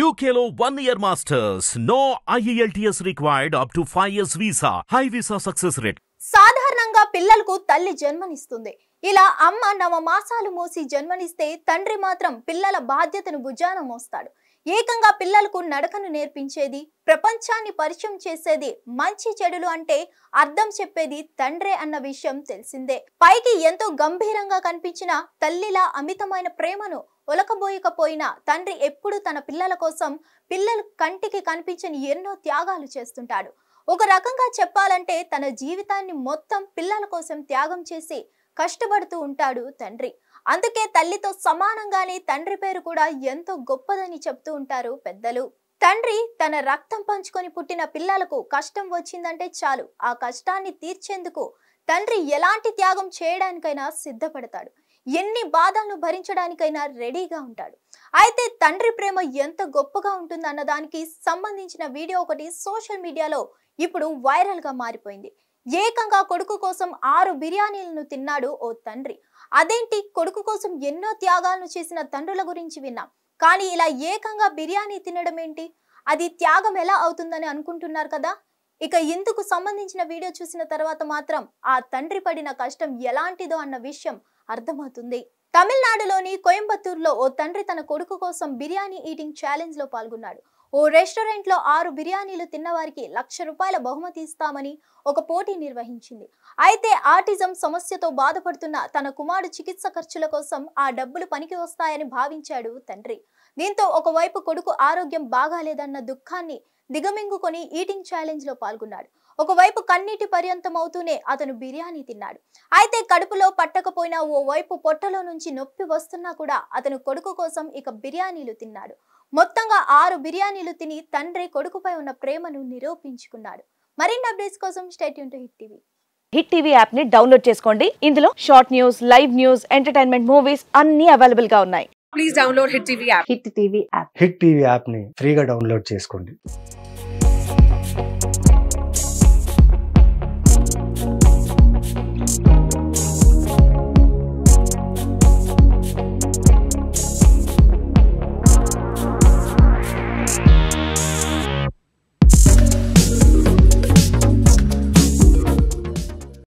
UKLO 1 year masters. No IELTS required up to 5 years visa. High visa success rate. సాధారణంగా పిల్లలకు తల్లి జన్మనిస్తుంది. ఇలా అమ్మ 9 మాసాలు మోసి జన్మనిస్తే తండ్రి మాత్రం పిల్లల బాధ్యతను భుజాన మోస్తాడు. ఏకంగా పిల్లలకు నడకను నేర్పించేది, ప్రపంచాన్ని పరిచయం చేసేది, మంచి చెడులు అంటే అర్థం చెప్పేది తండ్రే అన్న విషయం తెలిసిందే. పైకి ఎంతో గంభీరంగా కనిపించిన తల్లిలా అమితమైన ప్రేమను ఒలకబోయకపోయినా తండ్రి ఎప్పుడు తన పిల్లల కోసం పిల్లల కంటికి కనిపించని ఎన్నో త్యాగాలు చేస్తుంటాడు. ఒక రకంగా చెప్పాలంటే తన జీవితాన్ని మొత్తం పిల్లల కోసం త్యాగం చేసి కష్టపడుతూ ఉంటాడు తండ్రి. అందుకే తల్లితో సమానంగానే తండ్రి పేరు కూడా ఎంతో గొప్పదని చెప్తూ ఉంటారు పెద్దలు. తండ్రి తన రక్తం పంచుకొని పుట్టిన పిల్లలకు కష్టం వచ్చిందంటే చాలు, ఆ కష్టాన్ని తీర్చేందుకు తండ్రి ఎలాంటి త్యాగం చేయడానికైనా సిద్ధపడతాడు. ఎన్ని బాధలను భరించడానికైనా రెడీగా ఉంటాడు. అయితే తండ్రి ప్రేమ ఎంత గొప్పగా ఉంటుందన్న దానికి సంబంధించిన వీడియో ఒకటి సోషల్ మీడియాలో ఇప్పుడు వైరల్ గా మారిపోయింది. ఏకంగా కొడుకు కోసం 6 బిర్యానీలను తిన్నాడు ఓ తండ్రి. అదేంటి, కొడుకు కోసం ఎన్నో త్యాగాలను చేసిన తండ్రుల గురించి విన్నాం, కానీ ఇలా ఏకంగా బిర్యానీ తినడం ఏంటి? అది త్యాగం ఎలా అవుతుందని అనుకుంటున్నారు కదా. ఇక ఇందుకు సంబంధించిన వీడియో చూసిన తర్వాత మాత్రం ఆ తండ్రి పడిన కష్టం ఎలాంటిదో అన్న విషయం అర్థమవుతుంది. తమిళనాడులోని కోయంబత్తూరులో ఓ తండ్రి తన కొడుకు కోసం బిర్యానీ ఈటింగ్ ఛాలెంజ్ లో పాల్గొన్నాడు. ఓ రెస్టారెంట్ లో 6 బిర్యానీలు తిన్న వారికి ₹1,00,000 బహుమతి ఇస్తామని ఒక పోటీ నిర్వహించింది. అయితే ఆటిజం సమస్యతో బాధపడుతున్న తన కుమారుడు చికిత్స ఖర్చుల కోసం ఆ డబ్బులు పనికి వస్తాయని భావించాడు తండ్రి. దీంతో ఒకవైపు కొడుకు ఆరోగ్యం బాగాలేదన్న దుఃఖాన్ని దిగమింగుకొని ఈటింగ్ ఛాలెంజ్ లో పాల్గొన్నాడు. ఒకవైపు కన్నీటి పర్యంతం అవుతూనే అతను బిర్యానీ తిన్నాడు. అయితే కడుపులో పట్టకపోయినా ఓ వైపు పొట్టలో నుంచి నొప్పి వస్తున్నా కూడా అతను కొడుకు కోసం ఇక బిర్యానీలు తిన్నాడు. మొత్తంగా 6 బిర్యానీలు తిని తండ్రి కొడుకుపై ఉన్న ప్రేమను నిరూపించుకున్నాడు. మరిన్ని అప్డేట్స్ కోసం stay tune to hit TV. Hit TV app ని డౌన్లోడ్ చేసుకోండి. ఇందులో short news, live news, entertainment movies అన్ని అవైలబుల్ గా ఉన్నాయి. Please download Hit TV app. Hit TV app. Hit TV app ని ఫ్రీగా డౌన్లోడ్ చేసుకోండి.